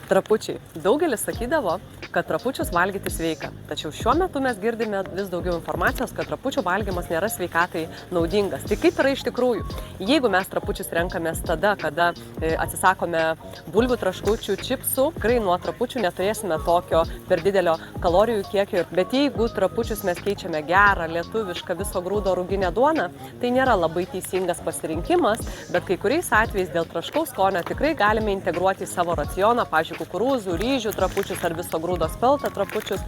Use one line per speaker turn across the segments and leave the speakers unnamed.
Trapučiai. Daugelis sakydavo, kad trapučius valgyti sveika. Tačiau šiuo metu mes girdime vis daugiau informacijos, kad trapučių valgymas nėra sveikatai naudingas. Tai kaip yra iš tikrųjų? Jeigu mes trapučius renkamės tada, kada atsisakome bulvių, traškučių, čipsų, tikrai nuo trapučių neturėsime tokio per didelio kalorijų kiekio. Bet jeigu trapučius mes keičiame gerą, lietuvišką, viso grūdo ruginę duoną, tai nėra labai teisingas pasirinkimas, bet kai kuriais atvejais dėl traškaus skonio tikrai galime integruoti į savo racioną, pavyzdžiui, kukurūzų, ryžių trapučius ar viso grūdo speltą trapučius.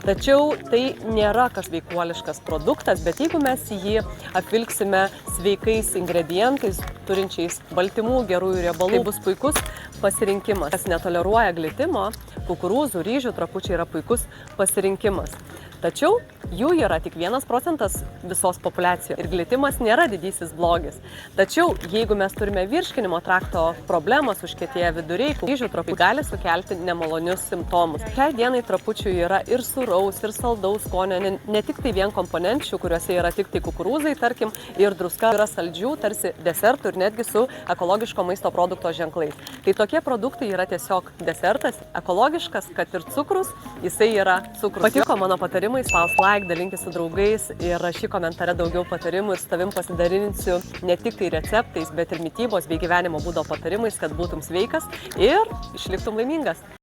Tačiau tai nėra kažveikuoliškas produktas, bet jeigu mes jį apvilksime sveikais ingredientais, turinčiais baltymų, gerųjų riebalų, tai bus puikus pasirinkimas. Kas netoleruoja glitimo, kukurūzų, ryžių trapučiai yra puikus pasirinkimas. Tačiau jų yra tik 1% visos populiacijos ir glitimas nėra didysis blogis. Tačiau jeigu mes turime virškinimo trakto problemas, užkietėję viduriai, ryžių trapučiai gali sukelti nemalonius simptomus. Šiai dienai trapučių yra ir sūraus, ir saldaus skonio, ne tik tai vien komponenčių, kuriuose yra tik tai kukurūzai, tarkim, ir druska, yra saldžių, tarsi desertų ir netgi su ekologiško maisto produkto ženklais. Tai tokie produktai yra tiesiog desertas, ekologiškas, kad ir cukrus, jisai yra cukrus. Patiko mano patarimai, spausk like, dalinkis su draugais ir rašyk komentare daugiau patarimų ir su tavim pasidalinsiu ne tik tai receptais, bet ir mitybos bei gyvenimo būdo patarimais, kad būtum sveikas ir išliktum laimingas.